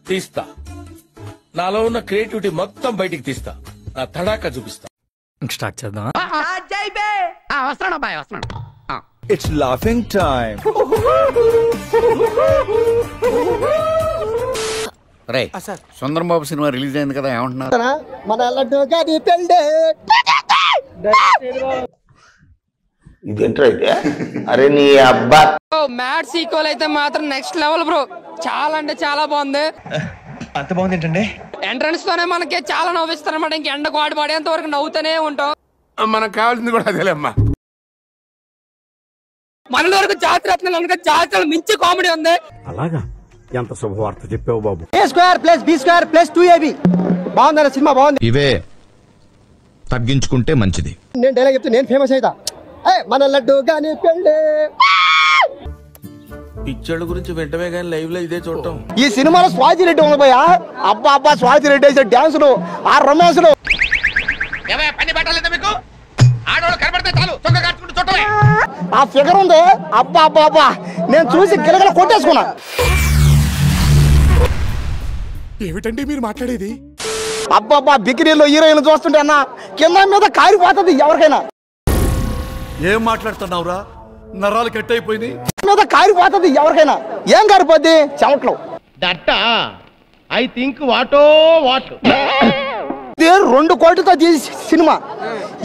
తీస్తా, నాలో ఉన్న క్రియేటివిటీ మొత్తం బయటికి తీస్తా, నా తడాకా చూపిస్తా. స్టార్ట్ చేద్దాం. It's laughing time. రే సుందరంబాబు సినిమా రిలీజ్ అయింది కదా, ఏమంటున్నారు? మన లడ్డు గారి పెళ్ళే. ఇదేంట్రా అయితే? అరే నీ అబ్బా, మ్యాడ్ సీక్వెల్ అయితే మాత్రం నెక్స్ట్ లెవెల్ బ్రో. చాలా అంటే చాలా బాగుంది. అంత బాగుంది ఏంటండి? ఎంట్రన్స్ తోనే మనకి చాలా నవ్విస్తారన్నమాట. ఇంక ఎండ కోడి పడేంత వరకు నవ్వుతూనే ఉంటాం. మనకు కావాల్సింది కూడా అదేలేమ్మా. మన వరకు జాతర జాతర మించి కామెడీ ఉంది. అలాగా, ఎంత శుభవార్త చెప్పావు బాబు. A2+B2+2AB బాగుందన్న సినిమా, బాగుంది. ఇవే తగ్గించుకుంటే మంచిది. నేను డైలాగ్ చెప్తే నేను ఫేమస్ అవుతా. మన లడ్డు గాని పెళ్ళే. పిక్చర్ల గురించి వెంటనే కానీ లైవ్ లో ఇదే చూడటం. ఈ సినిమాలో స్వాతి రెడ్డి ఉంది భయ్యా. అబ్బా అబ్బా, స్వాతి రెడ్డి వేసే డాన్సులు, ఆ రొమాన్సులు. పని పట్టాలేదా మీకు? ఆడవాళ్ళు కనబడితే చాలు చొక్కా కట్టుకుంటూ చూడటమే. ఆ ఫిగర్ ఉంది, అబ్బా అబ్బా అబ్బా, నేను చూసి గిలగల కొట్టేసుకున్నా. ఏమిటండి మీరు మాట్లాడేది? అబ్బాబ్బా, బికినీలో హీరోయిన్ చూస్తుంటే అన్న కింద మీద కారిపోతుంది ఎవరికైనా. ఏం మాట్లాడుతున్నావురా? నరాలు కట్ అయిపోయింది. మీద కారిపోతుంది ఎవరికైనా. ఏం కారిపోద్ది? చెమట్లు. ఐ థింక్ వాటో వాట్. 2 కోట్లతో తీసి సినిమా.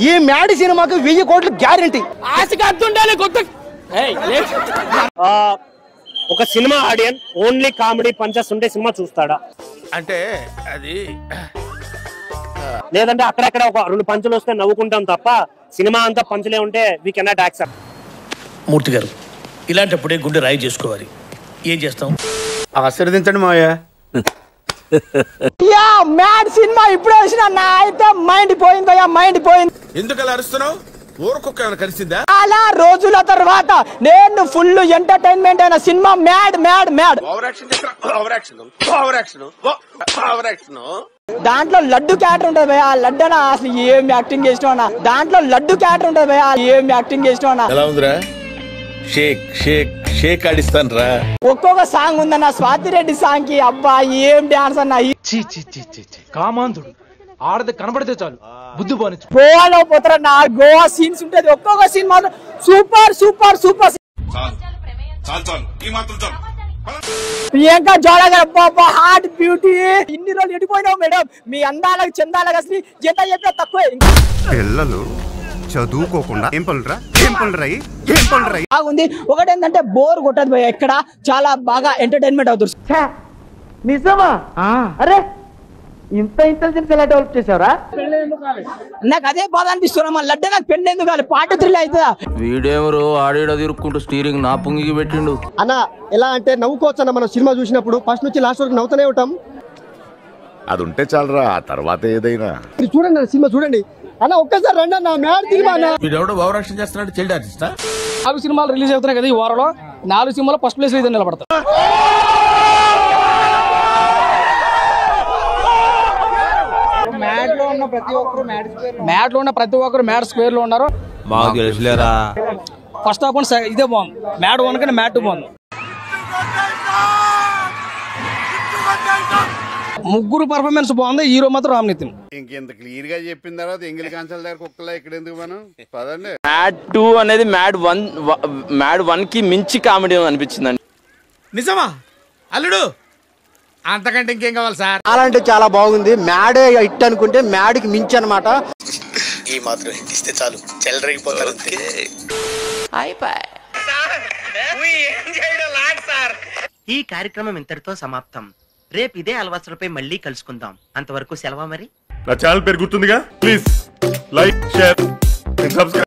ఈ మ్యాడ్ సినిమాకి 1000 కోట్లు గ్యారెంటీ. ఆశకి అద్దుండాలి కొత్త. ఒక సినిమా ఆడియన్ ఓన్లీ కామెడీ పంచెస్ ఉంటే సినిమా చూస్తాడా? అంటే అది లేదంటే అక్కడక్కడ ఒక 2 పంచులు వస్తే నవ్వుకుంటాం తప్ప సినిమా అంతా పంచులే ఉంటే వీ కెనాట్ యాక్సెప్ట్. మూర్తి గారు, ఇలాంటప్పుడే గుండె రాయి చేసుకోవాలి. ఏం చేస్తాం? ఆశీర్వదించండి మావయ్య. మ్యాడ్ సినిమా ఇప్పుడే వచ్చిన నా అయితే మైండ్ పోయిందయ్యా, మైండ్ పోయింది. ఎందుకు అలా అరుస్తున్నావు? ఊరుకొక్క ఏమైనా కలిసిందా? చాలా రోజుల తర్వాత నేను ఫుల్ ఎంటర్టైన్మెంట్ అయిన సినిమా మ్యాడ్ మ్యాడ్ మ్యాడ్. దాంట్లో లడ్డు క్యారెక్టర్ ఉంటుంది భయ్యా. లడ్డు అన్న అసలు ఏం యాక్టింగ్ చేసినా అన్న. దాంట్లో లడ్డు క్యారెక్టర్ ఉంటుంది భయ్యా, ఏం యాక్టింగ్ చేసినా అన్న. ఎలా ఉందిరా? షేక్ షేక్ షేక్ ఆడిస్తాను రా. ఒక్కొక్క సాంగ్ ఉందన్న. స్వాతి రెడ్డి సాంగ్ కి అబ్బా ఏం డాన్స్ అన్న. కామాంధుడు ఆడది కనబడితే చాలు బుద్ధి పోని. గోవాలో పోతారా నా గోవా సీన్స్ ఉంటది. ఒక్కొక్క సీన్ మాత్రం సూపర్ సూపర్ సూపర్. ప్రియాంక జోడా గారు అబ్బా హార్ట్ బ్యూటీ. ఇన్ని రోజులు ఎడిపోయినావు మేడం. మీ అందాలకు చందాలకు అసలు ఎంత చెప్పినా తక్కువే. పిల్లలు చదువుకోకుండా బాగుంది. ఒకటి ఏంటంటే బోర్ కొట్టదు భయ్య. ఇక్కడ చాలా బాగా ఎంటర్టైన్మెంట్ అవుతుంది. నిజమా? అరే ఇంత ఇంటెలిజెన్స్ ఎలా డెవలప్ చేసావరా? నాకు అదే బాధ అనిపిస్తున్నా. మా లడ్డు నాకు పెళ్లి ఎందుకు కాదు? పార్ట్ 3 అవుతుందా? వీడేమరు ఆడేడా తిరుక్కుంటూ స్టీరింగ్ నా పొంగికి పెట్టిండు అన్న. ఎలా అంటే నవ్వుకోవచ్చు అన్న. మనం సినిమా చూసినప్పుడు ఫస్ట్ నుంచి లాస్ట్ వరకు నవ్వుతూనే ఉంటాం. అది ఉంటే చాలరా, ఆ తర్వాత ఏదైనా. చూడండి అన్న, సినిమా చూడండి అన్న. ఒక్కసారి రండి అన్న, మ్యాడ్ సినిమా అన్న. వీడెవడో భావరక్షణ చేస్తున్నాడు. చైల్డ్ ఆర్టిస్టా? 4 సినిమాలు రిలీజ్ అవుతున్నాయి కదా ఈ వారంలో. 4 సినిమాలు ఫస్ట్ ప్లేస్ లో నిలబడతాయి. మ్యాడ్ లో ఉన్న ప్రతి ఒక్కరు మ్యాడ్ స్క్వేర్ లో ఉన్నారు. ఫస్ట్ హాఫ్ ఇదే బాగుంది. మ్యాడ్ 1 కన్నా మ్యాడ్ 2 బాగుంది. ముగ్గురు పర్ఫార్మెన్స్ బాగుంది. హీరో మాత్రం రామ్ నితిన్. ఇంకెంత క్లియర్ గా చెప్పిన తర్వాత ఎంగిల్ కాన్సల్ దగ్గర కుక్కలా ఇక్కడ ఎందుకు మనం పదండి. మ్యాడ్ 2 అనేది మ్యాడ్ 1 కి మించి కామెడీ అనిపించిందండి. నిజమా అల్లుడు? అంతకంటే ఇంకేం కావాలి సార్? అలాంటి చాలా బాగుంది. మ్యాడ్ హిట్ అనుకుంటే మ్యాడ్ కి మించి అనమాట. ఈ మాత్రం హిట్ ఇస్తే చాలు, చెలరేగిపోతారు. ఈ కార్యక్రమం ఇంతటితో సమాప్తం. రేపు ఇదే అలవాట్లపై మళ్ళీ కలుసుకుందాం. అంతవరకు సెలవా మరి. నా ఛానల్ పేరు గుర్తుందిగా? Please like, share, subscribe.